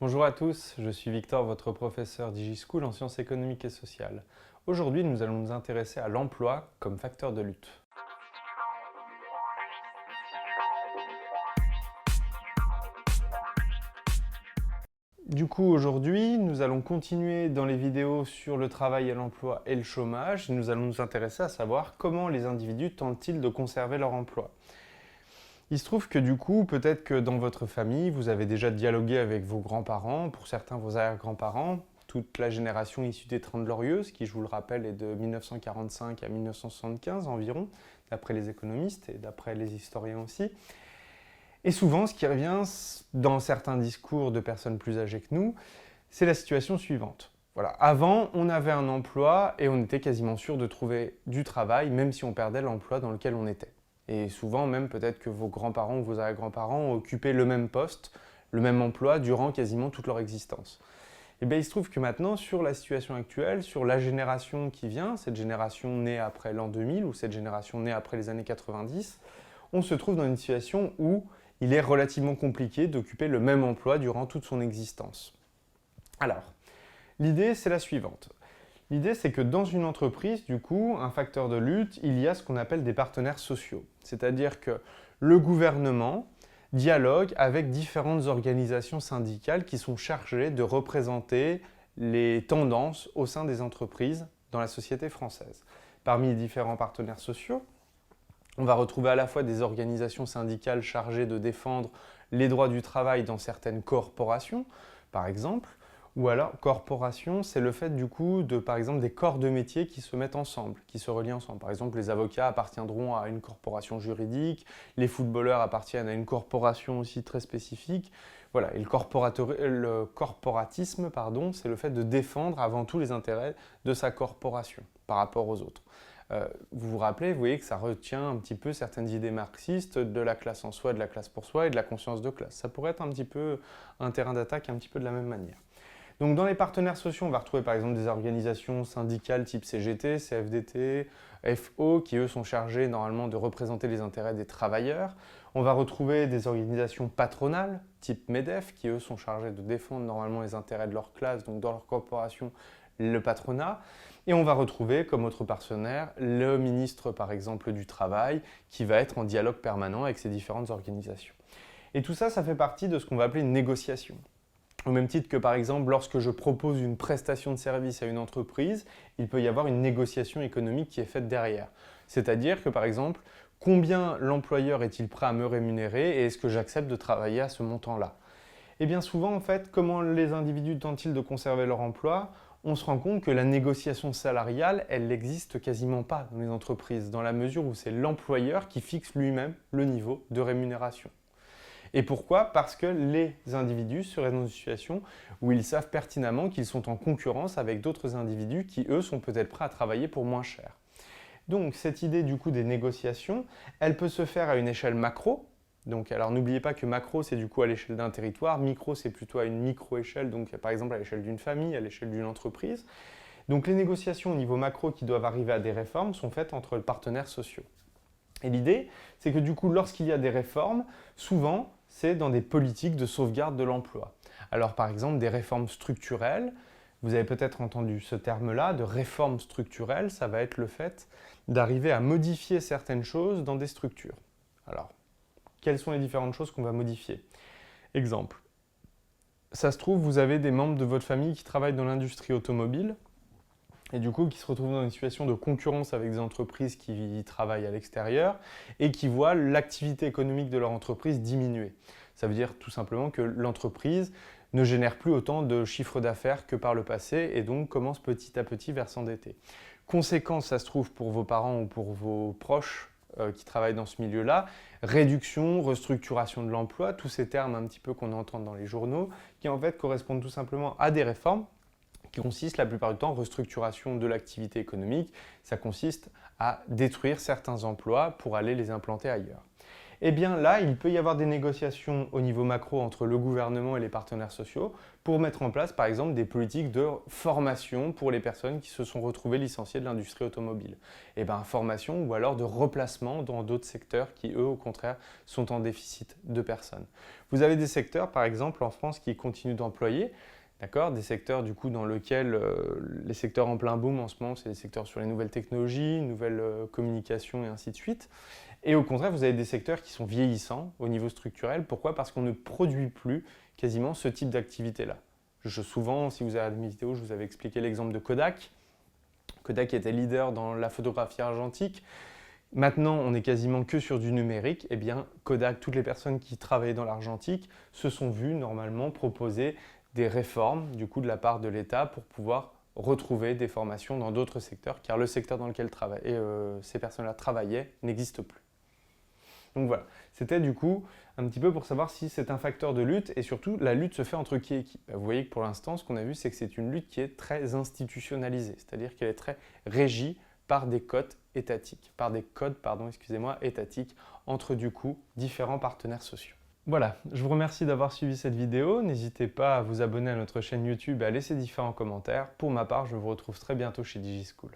Bonjour à tous, je suis Victor, votre professeur DigiSchool en sciences économiques et sociales. Aujourd'hui, nous allons nous intéresser à l'emploi comme facteur de lutte. Du coup, aujourd'hui, nous allons continuer dans les vidéos sur le travail et l'emploi et le chômage. Nous allons nous intéresser à savoir comment les individus tentent-ils de conserver leur emploi. Il se trouve que du coup, peut-être que dans votre famille, vous avez déjà dialogué avec vos grands-parents, pour certains vos arrière-grands-parents, toute la génération issue des Trente Glorieuses, qui, je vous le rappelle, est de 1945 à 1975 environ, d'après les économistes et d'après les historiens aussi. Et souvent, ce qui revient dans certains discours de personnes plus âgées que nous, c'est la situation suivante. Voilà. Avant, on avait un emploi et on était quasiment sûr de trouver du travail, même si on perdait l'emploi dans lequel on était. Et souvent, même peut-être que vos grands-parents ou vos arrière-grands-parents ont occupé le même poste, le même emploi durant quasiment toute leur existence. Et bien, il se trouve que maintenant, sur la situation actuelle, sur la génération qui vient, cette génération née après l'an 2000 ou cette génération née après les années 90, on se trouve dans une situation où il est relativement compliqué d'occuper le même emploi durant toute son existence. Alors, l'idée, c'est la suivante. L'idée, c'est que dans une entreprise, du coup, un facteur de lutte, il y a ce qu'on appelle des partenaires sociaux. C'est-à-dire que le gouvernement dialogue avec différentes organisations syndicales qui sont chargées de représenter les tendances au sein des entreprises dans la société française. Parmi les différents partenaires sociaux, on va retrouver à la fois des organisations syndicales chargées de défendre les droits du travail dans certaines corporations, par exemple, ou alors, corporation, c'est le fait du coup de, par exemple, des corps de métier qui se mettent ensemble, qui se relient ensemble. Par exemple, les avocats appartiendront à une corporation juridique, les footballeurs appartiennent à une corporation aussi très spécifique. Voilà, et le corporatisme, pardon, c'est le fait de défendre avant tout les intérêts de sa corporation par rapport aux autres. Vous vous rappelez, vous voyez que ça retient un petit peu certaines idées marxistes de la classe en soi, de la classe pour soi et de la conscience de classe. Ça pourrait être un petit peu un terrain d'attaque un petit peu de la même manière. Donc dans les partenaires sociaux, on va retrouver par exemple des organisations syndicales type CGT, CFDT, FO, qui eux sont chargés normalement de représenter les intérêts des travailleurs. On va retrouver des organisations patronales type MEDEF, qui eux sont chargés de défendre normalement les intérêts de leur classe, donc dans leur corporation, le patronat. Et on va retrouver comme autre partenaire le ministre par exemple du Travail, qui va être en dialogue permanent avec ces différentes organisations. Et tout ça, ça fait partie de ce qu'on va appeler une négociation. Au même titre que par exemple, lorsque je propose une prestation de service à une entreprise, il peut y avoir une négociation économique qui est faite derrière. C'est-à-dire que par exemple, combien l'employeur est-il prêt à me rémunérer et est-ce que j'accepte de travailler à ce montant-là? Et bien souvent, en fait, comment les individus tentent-ils de conserver leur emploi? On se rend compte que la négociation salariale, elle n'existe quasiment pas dans les entreprises, dans la mesure où c'est l'employeur qui fixe lui-même le niveau de rémunération. Et pourquoi? Parce que les individus seraient dans une situation où ils savent pertinemment qu'ils sont en concurrence avec d'autres individus qui, eux, sont peut-être prêts à travailler pour moins cher. Donc cette idée du coup des négociations, elle peut se faire à une échelle macro. Donc alors n'oubliez pas que macro c'est du coup à l'échelle d'un territoire, micro c'est plutôt à une micro-échelle, donc par exemple à l'échelle d'une famille, à l'échelle d'une entreprise. Donc les négociations au niveau macro qui doivent arriver à des réformes sont faites entre les partenaires sociaux. Et l'idée, c'est que du coup, lorsqu'il y a des réformes, souvent, c'est dans des politiques de sauvegarde de l'emploi. Alors par exemple, des réformes structurelles, vous avez peut-être entendu ce terme-là, de réforme structurelle, ça va être le fait d'arriver à modifier certaines choses dans des structures. Alors, quelles sont les différentes choses qu'on va modifier? Exemple, ça se trouve, vous avez des membres de votre famille qui travaillent dans l'industrie automobile, et du coup qui se retrouvent dans une situation de concurrence avec des entreprises qui travaillent à l'extérieur et qui voient l'activité économique de leur entreprise diminuer. Ça veut dire tout simplement que l'entreprise ne génère plus autant de chiffre d'affaires que par le passé et donc commence petit à petit vers s'endetter. Conséquence, ça se trouve pour vos parents ou pour vos proches qui travaillent dans ce milieu-là, réduction, restructuration de l'emploi, tous ces termes un petit peu qu'on entend dans les journaux, qui en fait correspondent tout simplement à des réformes qui consiste la plupart du temps en restructuration de l'activité économique. Ça consiste à détruire certains emplois pour aller les implanter ailleurs. eh bien là, il peut y avoir des négociations au niveau macro entre le gouvernement et les partenaires sociaux pour mettre en place, par exemple, des politiques de formation pour les personnes qui se sont retrouvées licenciées de l'industrie automobile. Et bien, formation ou alors de replacement dans d'autres secteurs qui, eux, au contraire, sont en déficit de personnes. Vous avez des secteurs, par exemple, en France, qui continuent d'employer. D'accord, des secteurs du coup dans lesquels les secteurs en plein boom en ce moment, c'est les secteurs sur les nouvelles technologies, nouvelles communications et ainsi de suite. Et au contraire, vous avez des secteurs qui sont vieillissants au niveau structurel. Pourquoi? Parce qu'on ne produit plus quasiment ce type d'activité-là. Souvent, si vous avez mes vidéos, je vous avais expliqué l'exemple de Kodak. Kodak était leader dans la photographie argentique. Maintenant, on est quasiment que sur du numérique. Eh bien, Kodak, toutes les personnes qui travaillaient dans l'argentique se sont vues normalement proposer des réformes du coup de la part de l'État pour pouvoir retrouver des formations dans d'autres secteurs, car le secteur dans lequel ces personnes-là travaillaient n'existe plus. Donc voilà, c'était du coup un petit peu pour savoir si c'est un facteur de lutte et surtout la lutte se fait entre qui et qui. Vous voyez que pour l'instant, ce qu'on a vu, c'est que c'est une lutte qui est très institutionnalisée, c'est-à-dire qu'elle est très régie par des codes étatiques, étatiques entre du coup différents partenaires sociaux. Voilà, je vous remercie d'avoir suivi cette vidéo. N'hésitez pas à vous abonner à notre chaîne YouTube et à laisser différents commentaires. Pour ma part, je vous retrouve très bientôt chez DigiSchool.